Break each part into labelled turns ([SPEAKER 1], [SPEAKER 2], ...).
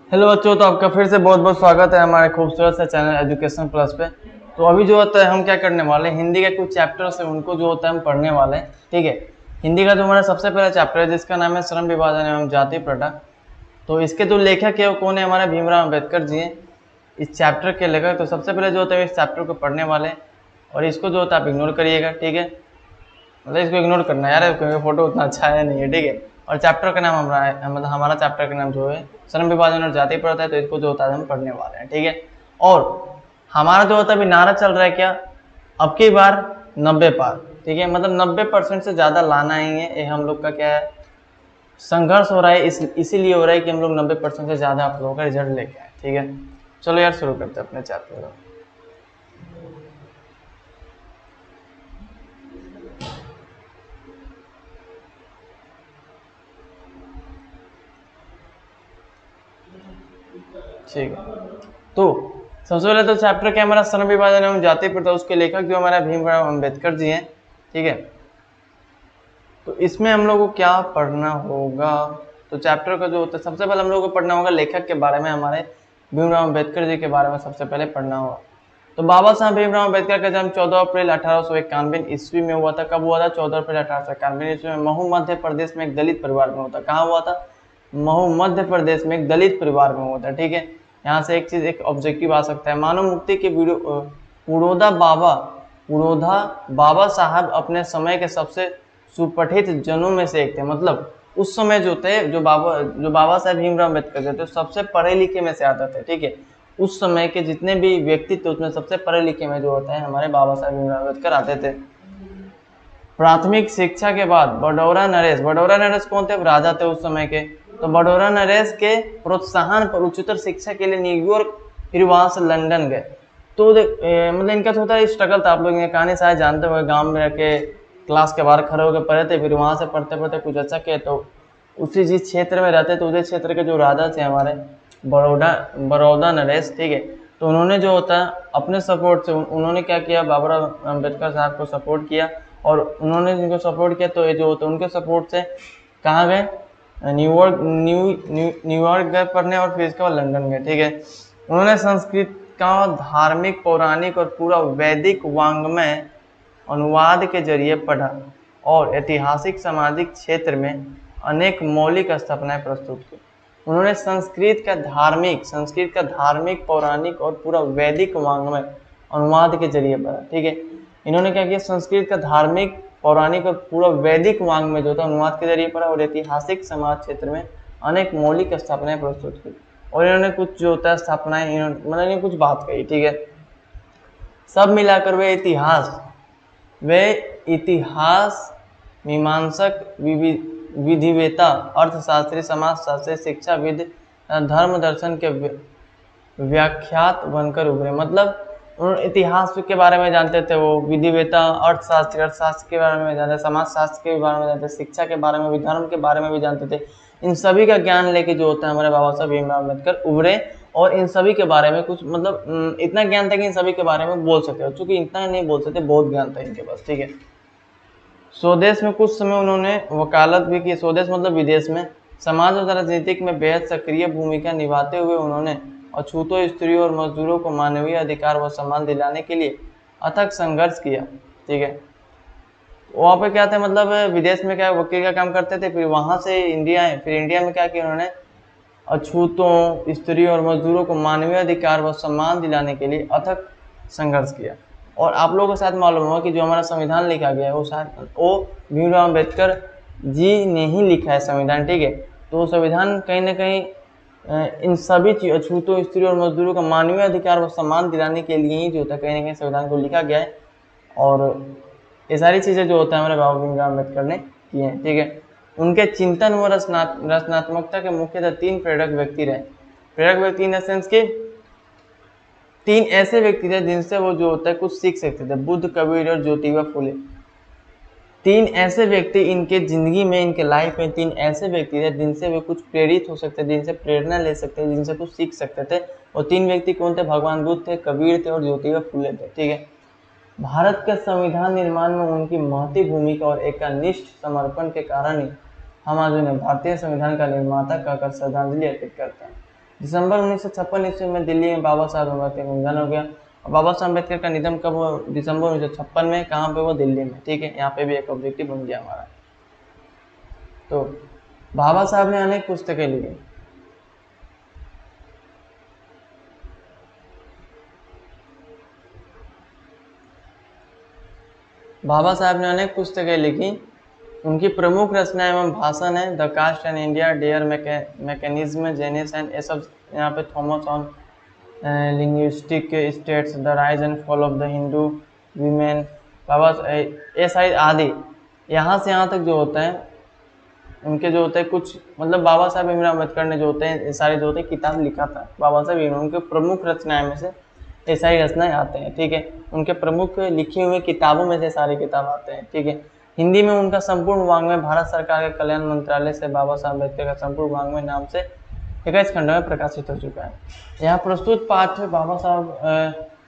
[SPEAKER 1] Hello बच्चों, तो आपका फिर से बहुत बहुत स्वागत है हमारे खूबसूरत से चैनल एजुकेशन प्लस पे। तो अभी जो होता है हम क्या करने वाले हैं, हिंदी के कुछ चैप्टर्स हैं उनको जो होता है हम पढ़ने वाले हैं। ठीक है, हिंदी का जो हमारा सबसे पहला चैप्टर है जिसका नाम है श्रम विभाजन एवं जाति प्रथा। तो इसके जो लेखक है वो कौन है, हमारे भीमराव अम्बेडकर जी हैं इस चैप्टर के लेखक। तो सबसे पहले जो होता है इस चैप्टर को पढ़ने वाले हैं और इसको जो होता है आप इग्नोर करिएगा। ठीक है, मतलब इसको इग्नोर करना है यार, क्योंकि फोटो उतना अच्छा है नहीं है। ठीक है, और चैप्टर का नाम हमारा है, मतलब हमारा चैप्टर का नाम जो है श्रम विभाजन और जाति प्रथा है। तो इसको जो होता है हम पढ़ने वाले हैं। ठीक है, और हमारा जो होता है अभी नारा चल रहा है क्या, अब की बार 90 पार। ठीक है, मतलब 90% से ज्यादा लाना ही है, ये हम लोग का क्या है संघर्ष हो रहा है। इसीलिए हो रहा है कि हम लोग 90% से ज्यादा आप लोगों का रिजल्ट लेके आए। ठीक है, चलो यार शुरू करते हैं अपने चैप्टर को। ठीक है, तो सबसे पहले तो चैप्टर क्या हमारा श्रम विभाजन एवं जाति प्रथा, उसके लेखक जो हमारा भीमराव अम्बेडकर जी हैं। ठीक है, तो इसमें हम लोग को क्या पढ़ना होगा, तो चैप्टर का जो होता है सबसे पहले हम लोग को पढ़ना होगा लेखक के बारे में, हमारे भीमराव अम्बेडकर जी के बारे में सबसे पहले पढ़ना होगा। तो बाबा साहब भीमराव अम्बेडकर का जन्म 14 अप्रैल 1891 ईस्वी में हुआ था। कब हुआ था? 14 अप्रैल 1891 ईस्वी में महू मध्य प्रदेश में एक दलित परिवार में हुआ था। कहाँ हुआ था? महू मध्य प्रदेश में एक दलित परिवार में हुआ था। ठीक है, यहाँ से एक चीज एक ऑब्जेक्टिव आ सकता है, मानव मुक्ति के पुरोधा बाबा साहब अपने समय के सबसे सुपठित जनों में से एक थे। मतलब उस समय जो थे जो बाबा साहब भीमराव अम्बेडकर थे सबसे पढ़े लिखे में से आते थे। ठीक है, उस समय के जितने भी व्यक्ति थे उसमें सबसे पढ़े लिखे में जो होते हैं हमारे बाबा साहब भीमराव अम्बेडकर आते थे। प्राथमिक शिक्षा के बाद बडौरा नरेश कौन थे? राजा थे उस समय के। तो बडौरा नरेश के प्रोत्साहन पर उच्चतर शिक्षा के लिए न्यूयॉर्क फिर वहां से लंदन गए। तो मतलब इनका थोड़ा सा स्ट्रगल था, आप लोग ये कहानी शायद जानते हुए, गांव में रह के क्लास के बाहर खड़े होकर पढ़े थे, फिर वहां से पढ़ते पढ़ते कुछ अच्छा किया। तो उसी जिस क्षेत्र में रहते थे उसी क्षेत्र के जो राजा थे हमारे बड़ौदा नरेश, ठीक है, तो उन्होंने जो होता है अपने सपोर्ट से उन्होंने क्या किया, बाबा अम्बेडकर साहब को सपोर्ट किया। और उन्होंने जिनको सपोर्ट किया तो ये जो होता है उनके सपोर्ट से कहाँ गए? न्यूयॉर्क गए पढ़ने और फिर इसके बाद लंदन गए। ठीक है, उन्होंने संस्कृत का धार्मिक पौराणिक और पूरा वैदिक वांग्मय अनुवाद के जरिए पढ़ा और ऐतिहासिक सामाजिक क्षेत्र में अनेक मौलिक स्थापनाएं प्रस्तुत की। उन्होंने संस्कृत का धार्मिक पौराणिक और पूरा वैदिक वांग्मय अनुवाद के जरिए पढ़ा। ठीक है, इन्होंने क्या किया, संस्कृत का धार्मिक पौराणिक और पूरा वैदिक वांग्मय जो था अनुवाद के जरिए पढ़ा और ऐतिहासिक समाज क्षेत्र में अनेक मौलिक स्थापनाएं प्रस्तुत की। और इन्होंने कुछ जो होता है स्थापनाएं मतलब कुछ बात कही। ठीक है, सब मिलाकर वे इतिहास मीमांसक विधिवेता अर्थशास्त्री समाजशास्त्री शिक्षाविद धर्म दर्शन के व्याख्यात बनकर उभरे। मतलब उन्होंने इतिहास के बारे में जानते थे, वो विधिवेता अर्थशास्त्र के बारे में जानते, समाजशास्त्र के बारे में जानते, शिक्षा के बारे में भी, धर्म के बारे में भी जानते थे। इन सभी का ज्ञान लेके जो होता है हमारे बाबा साहब भीमराव अम्बेडकर उभरे और इन सभी के बारे में कुछ मतलब इतना ज्ञान था कि इन सभी के बारे में बोल सकते, चूंकि इतना नहीं बोल सकते, बहुत ज्ञान था इनके पास। ठीक है, स्वदेश में कुछ समय उन्होंने वकालत भी की। स्वदेश मतलब विदेश में। समाज और राजनीतिक में बेहद सक्रिय भूमिका निभाते हुए उन्होंने अछूतों स्त्रियों और मजदूरों को मानवीय अधिकार व सम्मान दिलाने के लिए अथक संघर्ष किया। ठीक है, वहाँ पे क्या थे, मतलब विदेश में क्या वकील का काम करते थे, फिर वहां से इंडिया आए, फिर इंडिया में क्या किया उन्होंने अछूतों स्त्रियों और मजदूरों को मानवीय अधिकार व सम्मान दिलाने के लिए अथक संघर्ष किया। और आप लोगों को शायद मालूम होगा कि जो हमारा संविधान लिखा गया है वो शायद वो भीमराव अम्बेडकर जी ने ही लिखा है संविधान। ठीक है, तो संविधान कहीं ना कहीं इन सभी अछूतों स्त्रियों और मजदूरों का मानवीय अधिकार व सम्मान दिलाने के लिए ही जो होता है कहीं ना कहीं संविधान को लिखा गया है। और ये सारी चीज़ें जो होता है हमारे बाबा भीमराव अम्बेडकर ने की हैं। ठीक है, उनके चिंतन व रचनात्मकता के मुख्यतः 3 प्रेरक व्यक्ति रहे। प्रेरक व्यक्ति इन सेंस के 3 ऐसे व्यक्ति थे जिनसे वो जो होता है कुछ सीख सकते थे, बुद्ध, कबीर और ज्योतिबा फुले। 3 ऐसे व्यक्ति इनके जिंदगी में, इनके लाइफ में 3 ऐसे व्यक्ति थे जिनसे वे कुछ प्रेरित हो सकते, जिनसे प्रेरणा ले सकते, जिनसे कुछ सीख सकते थे। और 3 व्यक्ति कौन थे? भगवान बुद्ध थे, कबीर थे और ज्योतिबा फुले थे। ठीक है, भारत के संविधान निर्माण में उनकी महती भूमिका और एकनिष्ठ समर्पण के कारण ही हम आज उन्हें भारतीय संविधान का निर्माता कहकर श्रद्धांजलि अर्पित करते हैं। दिसंबर 1956 ईस्वी में दिल्ली में बाबा साहब अम्बेडकर का निधन हो गया। और बाबा साहब अम्बेडकर का निधन कब हुआ? दिसंबर 1956 में। कहाँ पे? वो दिल्ली में। ठीक है, यहाँ पे भी एक ऑब्जेक्टिव बन गया हमारा। तो बाबा साहब ने अनेक पुस्तकें लिखी। बाबा साहब ने अनेक पुस्तकें लिखी। उनकी प्रमुख रचना एवं भाषण है the caste and India, their mechanism, genesis and ये सब यहाँ पे thoughts on linguistic states, the rise and fall of the Hindu women, बाबा ये सारी आदि। यहाँ से यहाँ तक जो होता है उनके जो होते हैं कुछ मतलब बाबा साहब भीमराव अम्बेडकर ने जो होते हैं ये सारे जो होते हैं किताब लिखा था बाबा साहब भीमराव। उनके प्रमुख रचनाएं में से ये सारी रचनाएं आते हैं। ठीक है, उनके प्रमुख लिखी हुई किताबों में से सारी किताब आते हैं। ठीक है, हिंदी में उनका संपूर्ण वाङ्मय भारत सरकार के कल्याण मंत्रालय से बाबा साहब अम्बेडकर का संपूर्ण वाङ्मय नाम से 21 खंडों में प्रकाशित हो चुका है। यहाँ प्रस्तुत पाठ बाबा साहब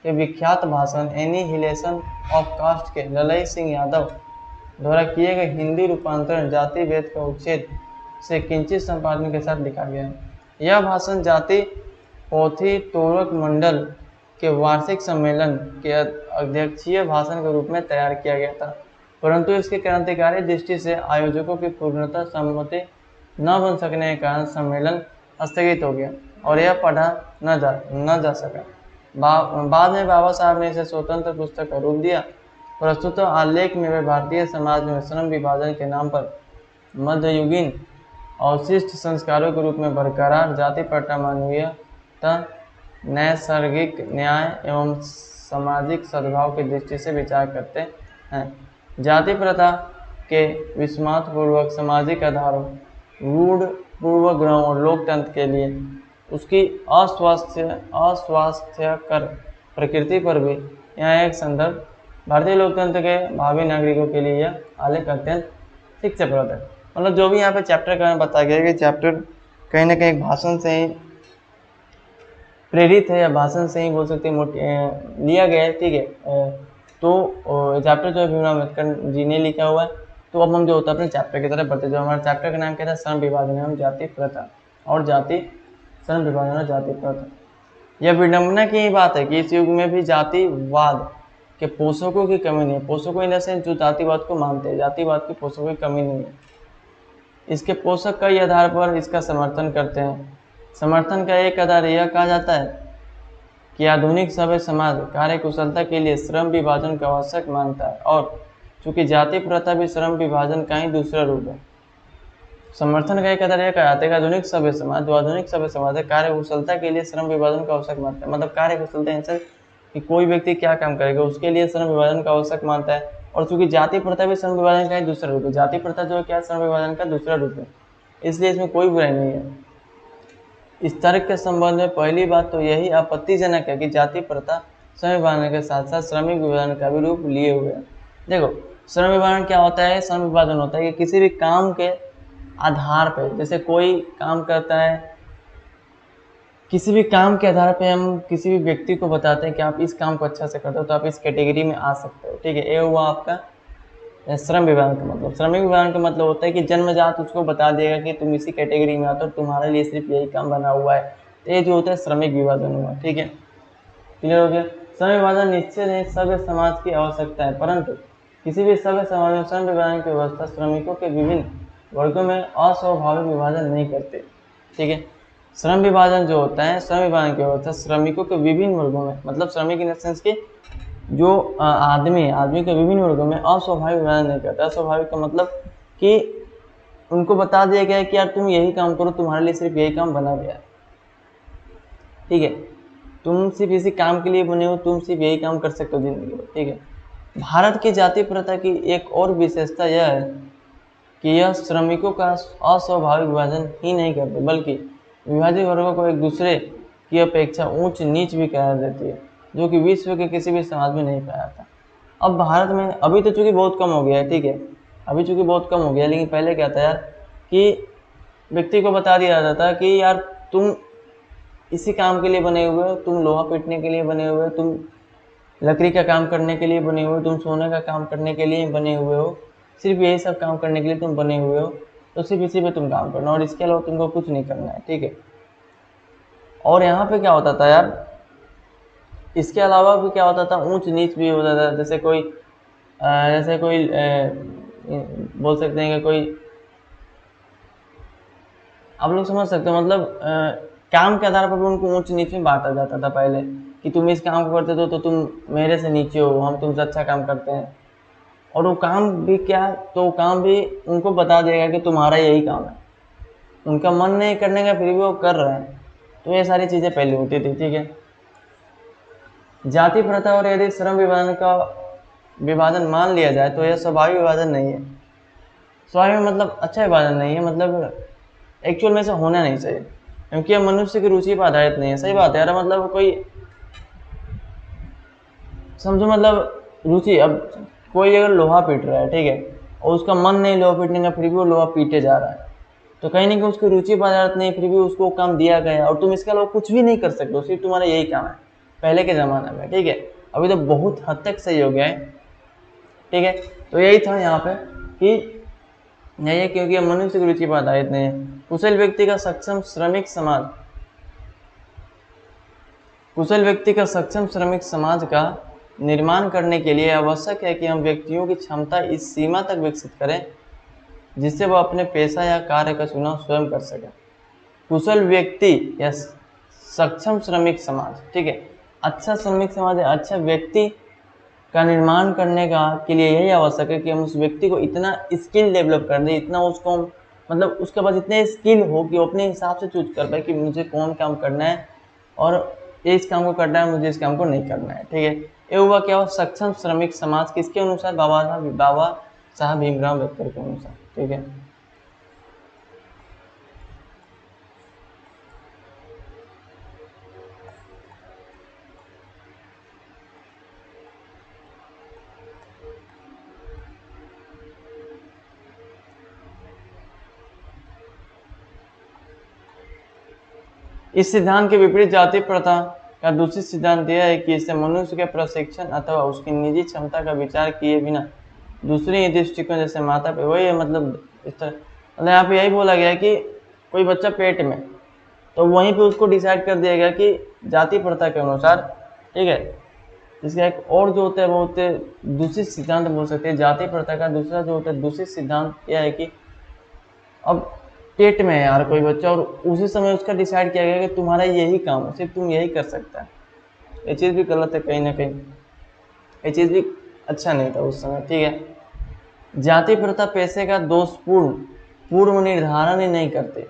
[SPEAKER 1] के विख्यात भाषण एनिहिलेशन ऑफ कास्ट के ललई सिंह यादव द्वारा किए गए हिंदी रूपांतरण जाति भेद का उच्छेद से किंचित संपादन के साथ लिखा गया है। यह भाषण जाति पोथी तोरक मंडल के वार्षिक सम्मेलन के अध्यक्षीय भाषण के रूप में तैयार किया गया था, परंतु इसके क्रांतिकारी दृष्टि से आयोजकों की पूर्णतः सम्मति न बन सकने के कारण सम्मेलन स्थगित हो गया और यह पढ़ा न जा सका। बाद में बाबा साहब ने इसे स्वतंत्र पुस्तक का रूप दिया। प्रस्तुत आलेख में वे भारतीय समाज में श्रम विभाजन के नाम पर मध्ययुगीन अवशिष्ट संस्कारों के रूप में बरकरार जाति प्रथा, मानवीयता, नैसर्गिक न्याय एवं सामाजिक सद्भाव की दृष्टि से विचार करते हैं। जाति प्रथा के विस्मातपूर्वक सामाजिक आधारों, रूढ़ पूर्वग्रहों और लोकतंत्र के लिए उसकी अस्वास्थ्यकर प्रकृति पर भी यहाँ एक संदर्भ। भारतीय लोकतंत्र के भावी नागरिकों के लिए यह आलेख अत्यंत शिक्षाप्रद है। मतलब जो भी यहाँ पे चैप्टर का बताया गया है कि चैप्टर कहीं ना कहीं भाषण से ही प्रेरित है या भाषण से ही बोल सकते हैं लिया गया है। ठीक है, तो चैप्टर जो है भीमराव अम्बेडकर जी ने लिखा हुआ है। तो अब हम जो होता है अपने चैप्टर की तरफ बढ़ते। जो हमारा चैप्टर का नाम क्या था? श्रम विभाजन एवं जाति प्रथा और जाति श्रम विभाजन और जाति प्रथा। यह विडंबना की ही बात है कि इस युग में भी जातिवाद के पोषकों की कमी नहीं है। पोषकों इन द सेंस जो जातिवाद को मानते हैं, जातिवाद के पोषकों की कमी नहीं है। इसके पोषक कई आधार पर इसका समर्थन करते हैं। समर्थन का एक आधार यह कहा जाता है कि आधुनिक सभ्य समाज कार्य कुशलता के लिए श्रम विभाजन का आवश्यक मानता है और चूंकि जाति प्रथा भी श्रम विभाजन का ही दूसरा रूप है। समर्थन का एक आधार यह कहा जाता है कि आधुनिक सभ्य समाज जो आधुनिक सभ्य समाज है कार्य कुशलता के लिए श्रम विभाजन का आवश्यक मानता है। मतलब कार्य कुशलता इन कि कोई व्यक्ति क्या काम करेगा उसके लिए श्रम विभाजन का आवश्यक मानता है। और चूंकि जाति प्रथा भी श्रम विभाजन का ही दूसरा रूप है। जाति प्रथा जो है क्या? श्रम विभाजन का दूसरा रूप है, इसलिए इसमें कोई बुराई नहीं है। इस तर्क के संबंध में पहली बात तो यही आपत्तिजनक है कि जाति प्रथा श्रम विभाजन के साथ साथ श्रमिक विभाजन का भी रूप लिए हुए है। देखो, श्रम विभाजन क्या होता है? श्रम विभाजन होता है कि किसी भी काम के आधार पर, जैसे कोई काम करता है, किसी भी काम के आधार पे हम किसी भी व्यक्ति को बताते हैं कि आप इस काम को अच्छा से करते हो तो आप इस कैटेगरी में आ सकते हो। ठीक है, ये हुआ आपका श्रम विभाजन का मतलब। श्रमिक विभाजन का मतलब होता है कि जन्मजात उसको बता देगा कि तुम इसी कैटेगरी में आते हो, तुम्हारे लिए सिर्फ यही काम बना हुआ है। तो ये जो होता है श्रमिक विभाजन हुआ। ठीक है, क्लियर हो गया? श्रम विभाजन निश्चित है सभ्य समाज की आवश्यकता है, परंतु किसी भी सभ्य समाज में श्रम विभाजन की व्यवस्था श्रमिकों के विभिन्न वर्गों में अस्वाभाविक विभाजन नहीं करते। ठीक है, श्रम विभाजन जो होता है, श्रम विभाजन की व्यवस्था श्रमिकों के विभिन्न वर्गों में, मतलब श्रमिक इन द सेंस के जो आदमी के विभिन्न वर्गों में अस्वाभाविक विभाजन नहीं करता। अस्वाभाविक का मतलब कि उनको बता दिया गया है कि यार तुम यही काम करो, तुम्हारे लिए सिर्फ यही काम बना गया है। ठीक है, तुम सिर्फ इसी काम के लिए बने हो, तुम सिर्फ यही काम कर सकते हो जिंदगी में। ठीक है, भारत की जाति प्रथा की एक और विशेषता यह है कि यह श्रमिकों का अस्वाभाविक विभाजन ही नहीं करते, बल्कि विभाजित वर्गों को एक दूसरे की अपेक्षा ऊंच नीच भी करार देती है, जो कि विश्व के किसी भी समाज में नहीं पाया था। अब भारत में अभी तो चूंकि बहुत कम हो गया है। ठीक है, अभी चूंकि बहुत कम हो गया, लेकिन पहले क्या था यार कि व्यक्ति को बता दिया जाता था कि यार तुम इसी काम के लिए बने हुए हो, तुम लोहा पीटने के लिए बने हुए हो, तुम लकड़ी का काम करने के लिए बने हुए हो, तुम सोने का काम करने के लिए बने हुए हो, सिर्फ यही सब काम करने के लिए तुम बने हुए हो, तो सिर्फ इसी पे तुम काम करना और इसके अलावा तुमको कुछ नहीं करना है। ठीक है, और यहाँ पे क्या होता था यार, इसके अलावा भी क्या होता था, ऊंच नीच भी होता था। जैसे कोई बोल सकते हैं कि कोई, आप लोग समझ सकते हो, मतलब काम के आधार पर भी उनको ऊंच नीच में बांटा जाता था पहले, कि तुम इस काम को करते हो तो तुम मेरे से नीचे हो, हम तुमसे अच्छा काम करते हैं। और वो काम भी क्या, तो वो काम भी उनको बता देगा कि तुम्हारा यही काम है, उनका मन नहीं करने का फिर भी वो कर रहे हैं। तो ये सारी चीज़ें पहले होती थी, ठीक है। जाति प्रथा और यदि श्रम विभाजन का विभाजन मान लिया जाए तो यह स्वाभाविक विभाजन नहीं है। स्वाभाविक मतलब अच्छा विभाजन नहीं है, मतलब एक्चुअल में से होना नहीं चाहिए, क्योंकि यह मनुष्य की रुचि पर आधारित नहीं है। सही बात है यार, मतलब कोई समझो, मतलब रुचि, अब कोई अगर लोहा पीट रहा है, ठीक है, और उसका मन नहीं लोहा पीटने का, फिर भी वो लोहा पीटे जा रहा है, तो कहीं ना कहीं उसकी रुचि पर आधारित नहीं, फिर भी उसको काम दिया गया और तुम इसके अलावा कुछ भी नहीं कर सकते हो, सिर्फ तुम्हारा यही काम है पहले के ज़माने में, ठीक है। अभी तो बहुत हद तक सही हो गया है, ठीक है। तो यही था यहाँ पे कि यही है, क्योंकि मनुष्य की रुचि पर आधारित नहीं है। कुशल व्यक्ति का सक्षम श्रमिक समाज, कुशल व्यक्ति का सक्षम श्रमिक समाज का निर्माण करने के लिए आवश्यक है कि हम व्यक्तियों की क्षमता इस सीमा तक विकसित करें जिससे वह अपने पेशा या कार्य का चुनाव स्वयं कर सके। कुशल व्यक्ति या सक्षम श्रमिक समाज, ठीक है, अच्छा श्रमिक समाज या अच्छा व्यक्ति का निर्माण करने का के लिए यही आवश्यक है कि हम उस व्यक्ति को इतना स्किल डेवलप कर दें, इतना उसको, मतलब उसके पास इतने स्किल हो कि वो अपने हिसाब से चूज कर पाए कि मुझे कौन काम करना है और ये इस काम को करना है, मुझे इस काम को नहीं करना है, ठीक है। ये हुआ क्या हुआ, सक्षम श्रमिक समाज, किसके अनुसार, बाबा साहब भीमराव अम्बेडकर के अनुसार, ठीक है। इस सिद्धांत के विपरीत जाति प्रथा का दूसरी सिद्धांत यह है कि इससे मनुष्य के प्रशिक्षण अथवा उसकी निजी क्षमता का विचार किए बिना दूसरी दृष्टिकोण जैसे माता पे, वही है, मतलब इस तरह, मतलब यहाँ पे यही बोला गया है कि कोई बच्चा पेट में, तो वहीं पे उसको डिसाइड कर दिया गया कि जाति प्रथा के अनुसार, ठीक है। इसका एक और जो होता है वो होते दूसरी सिद्धांत बोल सकते हैं जाति प्रथा का। दूसरा जो होता है दूसरी सिद्धांत यह है कि अब पेट में है यार कोई बच्चा, और उसी समय उसका डिसाइड किया गया कि तुम्हारा यही काम है, सिर्फ तुम यही कर सकता है। ये चीज़ भी गलत है कहीं ना कहीं, ये चीज़ भी अच्छा नहीं था उस समय, ठीक है। जाति प्रथा पेशे का दोषपूर्ण पूर्व निर्धारण ही नहीं करते,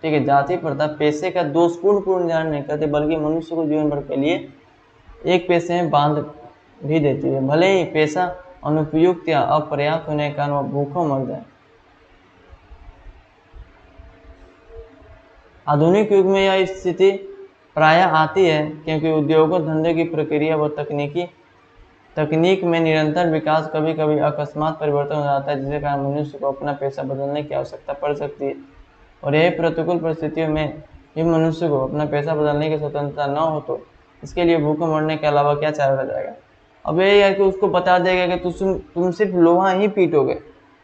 [SPEAKER 1] ठीक है। जाति प्रथा पेशे का दोषपूर्ण पूर्व निर्धारण नहीं करते, बल्कि मनुष्य को जीवन भर के लिए एक पेशे में बांध भी देती है, भले ही पेशा अनुपयुक्त या अपर्याप्त होने के कारण वह भूखों मर जाए। आधुनिक युग में यह स्थिति प्रायः आती है क्योंकि उद्योगों धंधे की प्रक्रिया व तकनीक में निरंतर विकास कभी कभी अकस्मात परिवर्तन हो जाता है, जिसके कारण मनुष्य को अपना पेशा बदलने की आवश्यकता पड़ सकती है। और यही प्रतिकूल परिस्थितियों में भी मनुष्य को अपना पेशा बदलने की स्वतंत्रता न हो तो इसके लिए भूखे मरने के अलावा क्या चारा जाएगा। अब यही है कि उसको बता देगा कि तुम सिर्फ लोहा ही पीटोगे।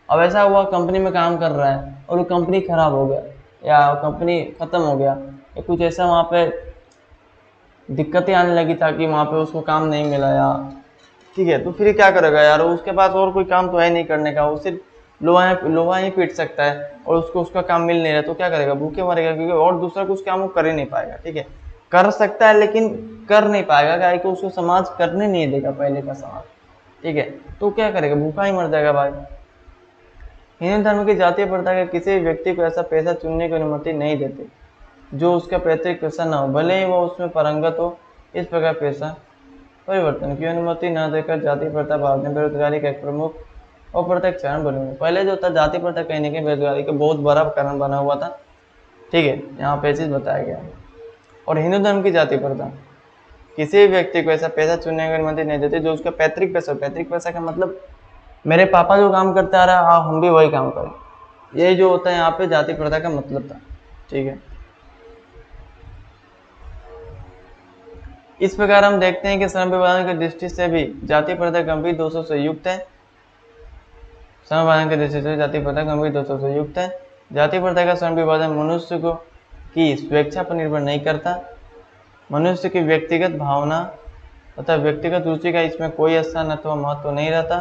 [SPEAKER 1] अब ऐसा हुआ कंपनी में काम कर रहा है और वो कंपनी खराब हो गया या कंपनी खत्म हो गया या कुछ ऐसा वहाँ पे दिक्कतें आने लगी ताकि वहाँ पे उसको काम नहीं मिला या, ठीक है, तो फिर क्या करेगा यार, उसके पास और कोई काम तो है नहीं करने का, वो सिर्फ लोहा ही पीट सकता है और उसको उसका काम मिल नहीं रहा, तो क्या करेगा, भूखे मरेगा, क्योंकि और दूसरा कुछ काम वो कर ही नहीं पाएगा, ठीक है। कर सकता है लेकिन कर नहीं पाएगा, क्योंकि उसको समाज करने नहीं देगा पहले का समाज, ठीक है। तो क्या करेगा, भूखा ही मर जाएगा भाई। हिंदू धर्म की जातीय प्रथा के किसी व्यक्ति को ऐसा पेशा चुनने की अनुमति नहीं देते जो उसका पैतृक पेशा न हो, भले ही वो उसमें पारंगत हो। इस प्रकार पेशा परिवर्तन की अनुमति न देकर जाति प्रथा भारत में बेरोजगारी का एक प्रमुख अप्रत्यक्ष कारण बनी हुई। पहले जो था जाति प्रथा कहीं ना कहीं बेरोजगारी का बहुत बड़ा कारण बना हुआ था, ठीक है, यहाँ पे चीज बताया गया। और हिंदू धर्म की जाति प्रथा किसी व्यक्ति को ऐसा पैसा चुनने की अनुमति नहीं देती जो उसका पैतृक पैसा। पैतृक पैसा का मतलब मेरे पापा जो काम करते आ रहा है हम भी वही काम करें, ये जो होता है यहाँ पे जाति प्रथा का मतलब था, ठीक है। इस प्रकार हम देखते हैं कि श्रम विभाजन की दृष्टि से भी जाति प्रथा गंभीर दोषों से युक्त है। श्रम विभाजन की दृष्टि से जाति प्रथा गंभीर दोषों से युक्त है। जाति प्रथा का श्रम विभाजन मनुष्य को की स्वेच्छा पर निर्भर नहीं करता। मनुष्य की व्यक्तिगत भावना तथा व्यक्तिगत रुचि का इसमें कोई स्थान अथवा महत्व नहीं रहता।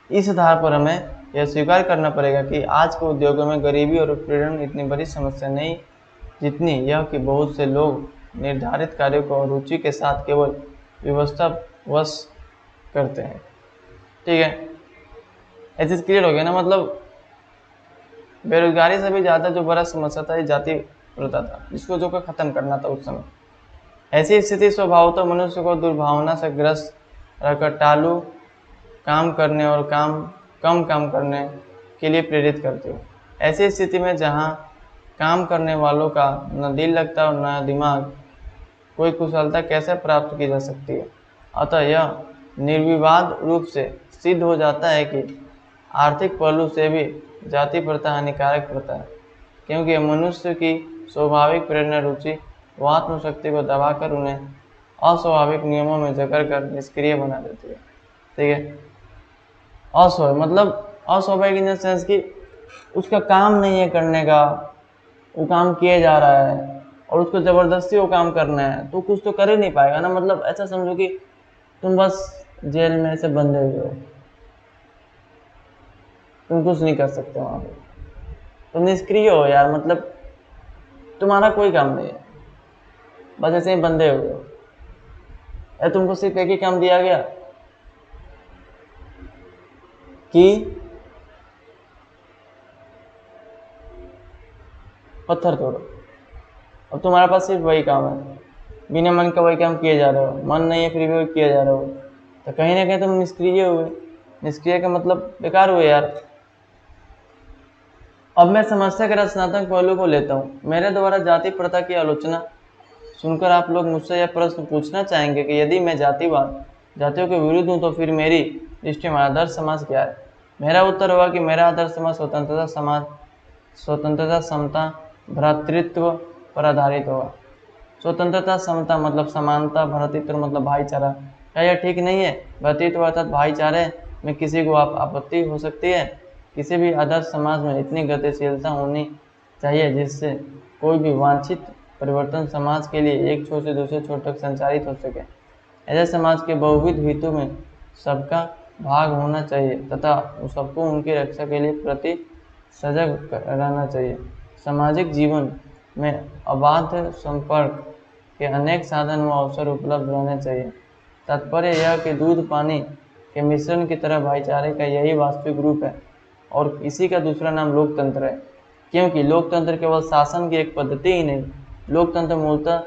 [SPEAKER 1] इस आधार पर हमें यह स्वीकार करना पड़ेगा कि आज के उद्योगों में गरीबी और उत्पीड़न इतनी बड़ी समस्या नहीं, जितनी यह कि बहुत से लोग निर्धारित कार्यों को रुचि के साथ केवल व्यवस्थावश करते हैं। ठीक है, ये चीज़ क्लियर हो गया ना। मतलब बेरोजगारी से भी ज़्यादा जो बड़ा समस्या था ये जाति प्रथा था, जिसको जो खत्म करना था उस समय। ऐसी स्थिति स्वभावतः मनुष्य को दुर्भावना से ग्रस्त रहकर टालू काम करने और कम काम करने के लिए प्रेरित करती है। ऐसी स्थिति में जहाँ काम करने वालों का न दिल लगता और न दिमाग, कोई कुशलता कैसे प्राप्त की जा सकती है। अतः यह निर्विवाद रूप से सिद्ध हो जाता है कि आर्थिक पहलू से भी जाति प्रथा हानिकारक प्रथा है, क्योंकि मनुष्य की स्वाभाविक प्रेरणा रुचि व आत्मशक्ति को दबाकर उन्हें अस्वाभाविक नियमों में जकड़कर निष्क्रिय बना देती है। ठीक है, अस्वाभाविक मतलब अस्वाभाविक इन द सेंस कि उसका काम नहीं है करने का, वो काम किया जा रहा है और उसको ज़बरदस्ती वो काम करना है तो कुछ तो कर ही नहीं पाएगा ना। मतलब ऐसा समझो कि तुम बस जेल में से बंधे हुए हो, तुम कुछ नहीं कर सकते वहाँ पे, तुम निष्क्रिय हो यार। मतलब तुम्हारा कोई काम नहीं है, बस ऐसे ही बंधे हुए हो। तुमको सिर्फ एक ही काम दिया गया कि पत्थर तोड़ो, अब तुम्हारे पास सिर्फ वही काम है, बिना मन का वही काम किए जा रहे हो, मन नहीं है फिर भी वही किए जा रहे हो, तो कहीं ना कहीं तुम निष्क्रिय हुए। निष्क्रिय का मतलब बेकार हुए यार। अब मैं समस्या के रचनात्मक पहलू को लेता हूँ। मेरे द्वारा जाति प्रथा की आलोचना सुनकर आप लोग मुझसे यह प्रश्न पूछना चाहेंगे कि यदि मैं जातियों के विरुद्ध हूँ तो फिर मेरी दृष्टि में आदर्श समाज क्या है। मेरा उत्तर होगा कि मेरा आदर्श समाज स्वतंत्रता, समता, भ्रातृत्व पर आधारित होगा। स्वतंत्रता, समता मतलब समानता, भ्रातृत्व मतलब भाईचारा। क्या यह ठीक नहीं है? भ्रातृत्व अर्थात भाईचारे में किसी को आपत्ति हो सकती है। किसी भी आदर्श समाज में इतनी गतिशीलता होनी चाहिए जिससे कोई भी वांछित परिवर्तन समाज के लिए एक छोर से दूसरे छोर तक संचारित हो सके। ऐसे समाज के बहुविध हितों में सबका भाग होना चाहिए तथा सबको उनकी रक्षा के लिए प्रति सजग रहना चाहिए। सामाजिक जीवन में अबाध संपर्क के अनेक साधन व अवसर उपलब्ध रहने चाहिए। तात्पर्य यह कि दूध पानी के मिश्रण की तरह भाईचारे का यही वास्तविक रूप है और इसी का दूसरा नाम लोकतंत्र है। क्योंकि लोकतंत्र केवल शासन की एक पद्धति ही नहीं, लोकतंत्र मूलतः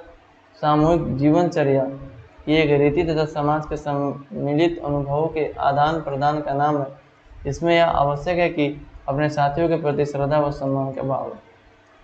[SPEAKER 1] सामूहिक जीवनचर्या की एक रीति तथा समाज के सम्मिलित अनुभवों के आदान प्रदान का नाम है। इसमें यह आवश्यक है कि अपने साथियों के प्रति श्रद्धा व सम्मान का भाव है।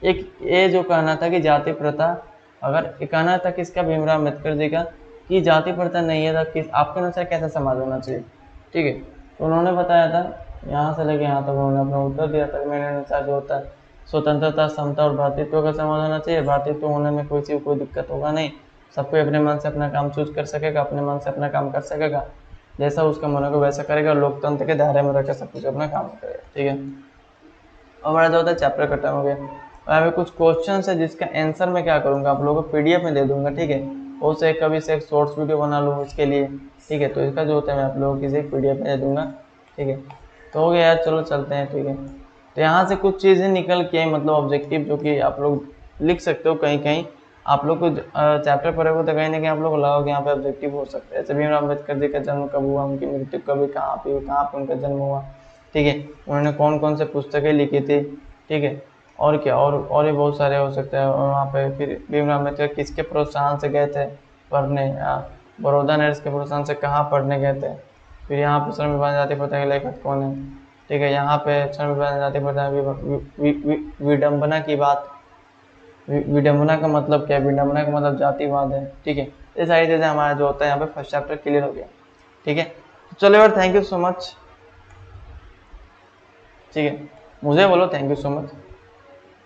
[SPEAKER 1] एक ये जो कहना था कि जाति प्रथा, अगर ये कहना था किसका, भीमराव अम्बेडकर जी का, कि जाति प्रथा नहीं है तो किस आपके अनुसार कैसा समाज होना चाहिए। ठीक है, तो उन्होंने बताया था यहाँ से लेके यहाँ तक उन्होंने अपना उत्तर दिया था। मेरे अनुसार जो होता है स्वतंत्रता, समता और भ्रातृत्व का समाज होना चाहिए। भ्रातृत्व होने में कोई दिक्कत होगा नहीं, सब कोई अपने मन से अपना काम चूज कर सकेगा, अपने मन से अपना काम कर सकेगा, जैसा उसका मन होगा वैसा करेगा, लोकतंत्र के दायरे में रहकर सब कुछ अपना काम करेगा। ठीक है, और हमारा जो होता है चैप्टर खत्म हो गया। यहाँ पे कुछ क्वेश्चन है जिसका आंसर मैं क्या करूँगा आप लोगों को PDF में दे दूंगा। ठीक है, वो से कभी से एक शॉर्ट्स वीडियो बना लूँ उसके लिए। ठीक है, तो इसका जो होता है मैं आप लोगों को किसी PDF में दे दूंगा। ठीक है, तो हो गया यार, चलो चलते हैं। ठीक है, तो यहाँ से कुछ चीज़ें निकल के मतलब ऑब्जेक्टिव जो कि आप लोग लिख सकते हो। कहीं कहीं आप लोग को चैप्टर पढ़ोगे तो कहीं ना कहीं आप लोग को लगा कि यहाँ पे ऑब्जेक्टिव हो सकता है। जैसे भीमराव अम्बेडकर जी का जन्म कब हुआ, उनकी मृत्यु कभी कहाँ पे उनका जन्म हुआ। ठीक है, उन्होंने कौन कौन से पुस्तकें लिखी थी। ठीक है, और क्या और भी बहुत सारे हो सकते हैं। और वहाँ पे फिर भीमराव अम्बेडकर किसके प्रोत्साहन से गए थे पढ़ने, बड़ौदा नर्स के प्रोत्साहन से कहाँ पढ़ने गए थे। फिर यहाँ पे श्रम विभाजन जाति प्रथा के लेखक कौन है। ठीक है, यहाँ पे श्रम विभाजन जाति प्रथा विडम्बना की बात, विडम्बना का मतलब क्या है, विडम्बना का मतलब जातिवाद है। ठीक है, ये सारी चीज़ें हमारा जो होता है यहाँ पे फर्स्ट चैप्टर क्लियर हो गया। ठीक है, चलो यार, थैंक यू सो मच। ठीक है, मुझे बोलो थैंक यू सो मच।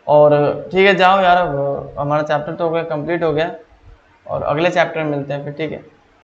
[SPEAKER 1] और ठीक है, जाओ यार, अब हमारा चैप्टर तो हो गया, कंप्लीट हो गया, और अगले चैप्टर में मिलते हैं फिर। ठीक है।